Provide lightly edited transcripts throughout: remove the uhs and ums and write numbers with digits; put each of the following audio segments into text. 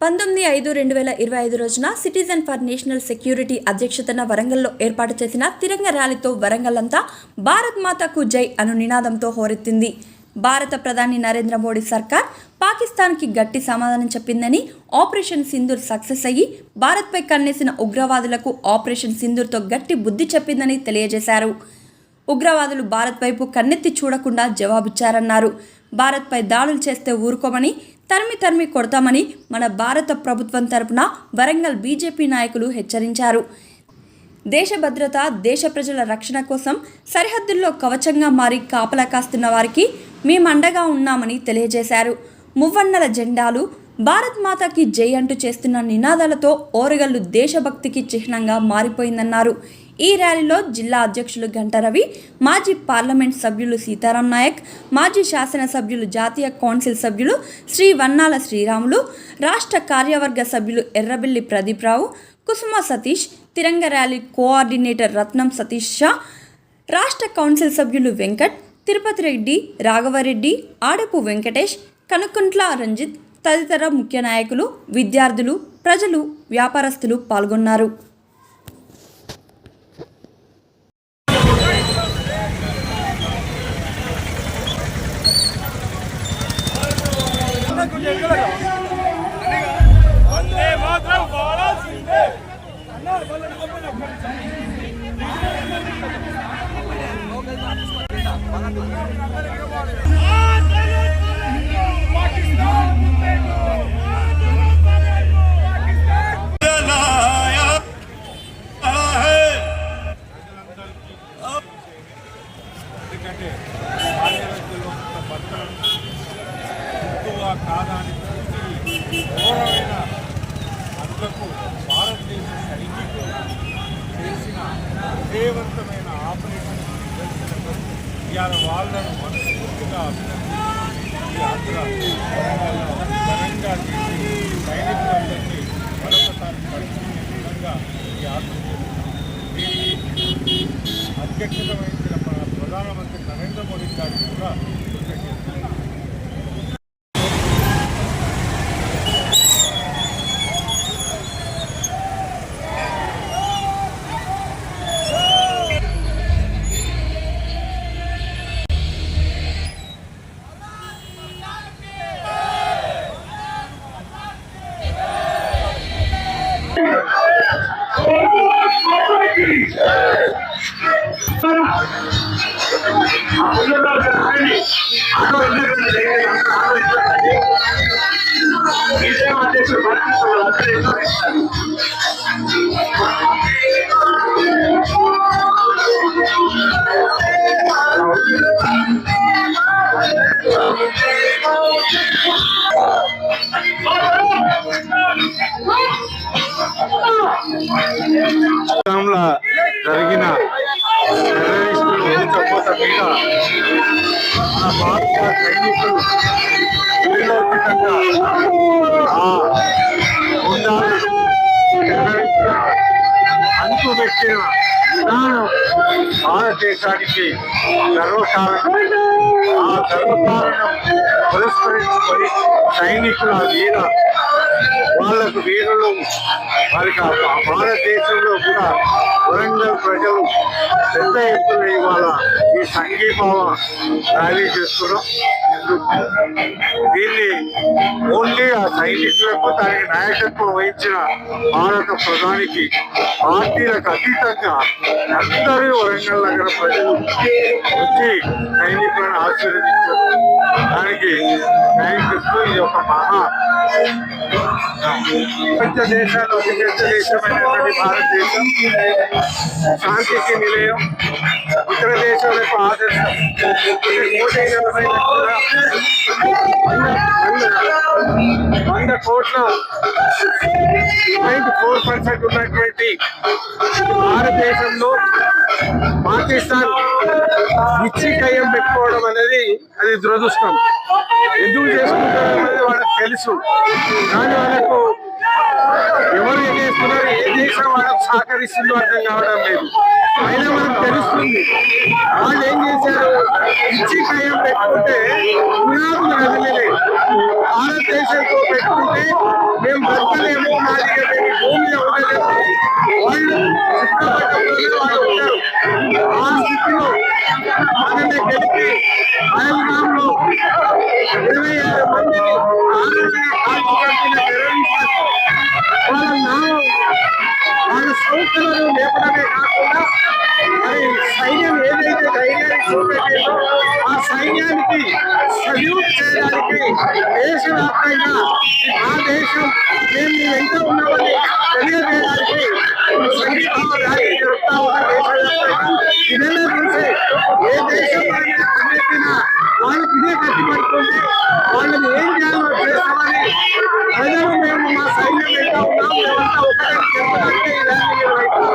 19/5/2025 రోజున citizen for national security అధ్యక్షతన వరంగల్లో ఏర్పాటు చేసిన తిరంగ ర్యాలీతో వరంగల్ అంతా భారత్ మాతాకు జై అను నినాదంతో హోరెత్తింది. భారత ప్రధాని నరేంద్ర మోడీ సర్కార్ పాకిస్తాన్కి గట్టి సమాధానం చెప్పిందని, ఆపరేషన్ సింధూర్ సక్సెస్ అయ్యి భారత్పై కన్నేసిన ఉగ్రవాదులకు ఆపరేషన్ సింధూర్తో గట్టి బుద్ధి చెప్పిందని తెలియజేశారు. ఉగ్రవాదులు భారత్ వైపు కన్నెత్తి చూడకుండా జవాబిచ్చారన్నారు. భారత్పై దాడులు చేస్తే ఊరుకోమని, తరిమి కొడతామని మన భారత ప్రభుత్వం తరపున వరంగల్ బీజేపీ నాయకులు హెచ్చరించారు. దేశ భద్రత, దేశ ప్రజల రక్షణ కోసం సరిహద్దుల్లో కవచంగా మారి కాపలా కాస్తున్న వారికి మేమండగా ఉన్నామని తెలియజేశారు. మువ్వన్నెల జెండాలు, భారత్ మాతాకి జై అంటూ చేస్తున్న నినాదాలతో ఓరగల్లు దేశభక్తికి చిహ్నంగా మారిపోయిందన్నారు. ఈ ర్యాలీలో జిల్లా అధ్యక్షులు గంట రవి, మాజీ పార్లమెంట్ సభ్యులు సీతారాం నాయక్, మాజీ శాసనసభ్యులు, జాతీయ కౌన్సిల్ సభ్యులు శ్రీ వన్నాల శ్రీరాములు, రాష్ట్ర కార్యవర్గ సభ్యులు ఎర్రబెల్లి ప్రదీప్ రావు, కుసుమ సతీష్, తిరంగ ర్యాలీ కోఆర్డినేటర్ రత్నం సతీష్ షా, రాష్ట్ర కౌన్సిల్ సభ్యులు వెంకట్, తిరుపతి రెడ్డి, రాఘవరెడ్డి, ఆడపు వెంకటేష్, కనుకుంట్ల రంజిత్ తదితర ముఖ్య నాయకులు, విద్యార్థులు, ప్రజలు, వ్యాపారస్తులు పాల్గొన్నారు. ఘోరమైన అందుకు భారతదేశం సైనికులు చేసిన విజయవంతమైన ఆపరేషన్ నిదర్శనకు ఇవాళ వాళ్ళను మనస్ఫూర్తిగా అభినందించి ఈ యాత్ర ఘనంగా చేసి సైనికులందరినీ మరొకసారి పరిశీలించే విధంగా ఈ యాత్ర చేస్తున్నాం. దీనికి అధ్యక్షత వహించిన ప్రధానమంత్రి నరేంద్ర మోడీ గారికి కూడా కృతజ్ఞతలు. జరిగిన టెర్రరిస్టులు ఉచ్చపోత మీద మన భారత సైనికులు విలోచితంగా ఆ గుండాలను అంచుపెట్టిన విధానం భారతదేశానికి గర్వకారణం. ఆ గర్వకారణం పురస్కరించుకొని సైనికుల వీర వాళ్లకు వీరులు వారికి భారతదేశంలో కూడా వరంగల్ ప్రజలు పెద్ద ఎత్తున ఇవాళ ఈ సంఘీభావ ర్యాలీ చేస్తున్నాం. దీన్ని ఓన్లీ ఆ సైనికులకు దానికి నాయకత్వం వహించిన భారత ప్రధానికి పార్టీలకు అతీతంగా అందరూ వరంగల్ నగర ప్రజలు వచ్చి సైనికులను ఆశీర్వదించారు. దానికి సైనికులకు ఇది ఒక ప్రపంచ దేశాల్లో ఒక పెద్ద దేశమైనటువంటి భారతదేశం శాంతికి నిలయం, ఇతర దేశాలకు ఆదర్శం. 100 కోట్ల 4% ఉన్నటువంటి భారతదేశంలో పాకిస్తాన్ ఇచ్చి కయ్యం పెట్టుకోవడం అనేది అది దురదృష్టం. ఎందుకు చేసుకుంటారనేది వాళ్ళకి తెలుసు. కానీ వాళ్ళకు ఎవరు ఏం చేస్తున్నారు, ఏ దేశం వాళ్ళకు సహకరిస్తుందో అర్థం కావడం లేదు. అయినా మనకు తెలుస్తుంది వాళ్ళు ఏం చేశారు. ఇచ్చి కయ్యం పెట్టుకుంటే పునాదులు కదలలేదు. భారతదేశంతో పెట్టుకుంటే మేము బ్రతకలేము, మా దగ్గర భూమి ఉండలేదు. వాళ్ళు చిత్రపటంలోనే వాళ్ళు ఉంటారు. ఆ స్థితిలో మనల్ని గెలిపి పహల్గాంలో 26 మందిని వాళ్ళ సంస్థలను లేపడమే కాకుండా మరి సైన్యం ఏదైతే ధైర్యాన్ని చూపెట్టిందో ఆ సైన్యానికి సల్యూట్ చేయడానికి దేశవ్యాప్తంగా ఆ దేశం మేము మీ వెంట ఉన్నామని తెలియజేయడానికి సంగీతంలో ర్యాలీ జరుపుతా ఉన్న దేశవ్యాప్తంగా ఇదైనా చూసే ఏ దేశం కన్నెత్తినా వాళ్ళకి ఇదే కట్టిపడుతుంది. వాళ్ళని ఏం చేయాలో చేస్తామని ప్రజలు మేము మా సైన్యం వెంట ఉన్నాం, మేమంతా ఒకరికి చెప్పడానికి ఈ ర్యాలీ నిర్వహిస్తాం.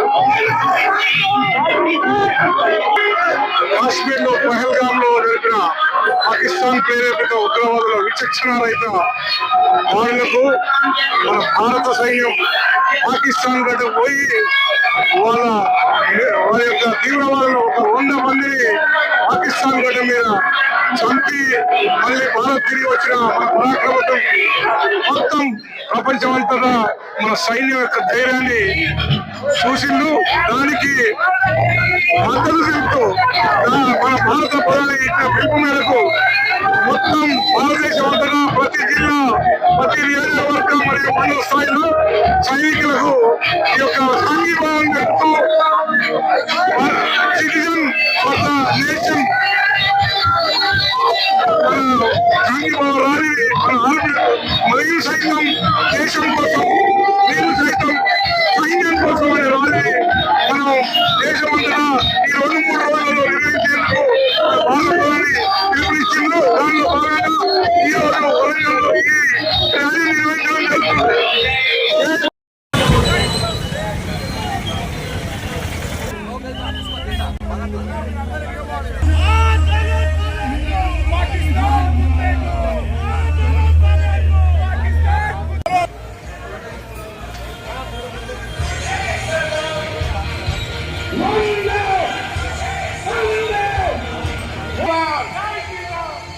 కాశ్మీర్ లో పహల్గామ్ లో జరిపిన పాకిస్తాన్ ప్రేరేపిత ఉగ్రవాదుల విచక్షణ రహిత దాడులకు మన భారత సైన్యం పాకిస్తాన్ గడ్డ పోయి వాళ్ళ యొక్క తీవ్రవాదులు ఒక 100 మందిని పాకిస్తాన్ గడ్డ మీద చంపి మళ్ళీ భారత్ తిరిగి వచ్చిన మన పరాక్రమతం మొత్తం ప్రపంచం అంతటా మన సైన్యం యొక్క ధైర్యాన్ని చూసిండు. దానికి మద్దతు తెలుపుతూ మన భారత ప్రధాని ఇచ్చిన పిలుపు మేరకు మొత్తం భారతదేశం అంతటా ప్రతి జిల్లా, ప్రతి నియోజకవర్గం మరియు మండల స్థాయిలో సైనికులకు ఈ యొక్క సంఘీభావం తెలుపుతూ సిటిజన్ ఫర్ ద నేషన్ సంఘీభావ ర్యాలీ మరియు సైతం దేశం కోసం, నేను సైతం సైన్యం కోసం అనే ర్యాలీ మనం దేశమంతటా ఈ 2-3 రోజుల్లో నిర్వహించేందుకు భారతదేశాన్ని పిలుపునిచ్చిందో దానిలో భాగంగా ఈ రోజు వరంగల్లో ఈ ర్యాలీ నిర్వహించడం జరుగుతుంది.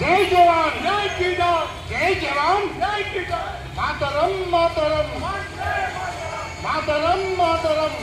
जय जवान, जय किसान, जय जवान, जय किसान, मातरम मातरम, मातरम मातरम।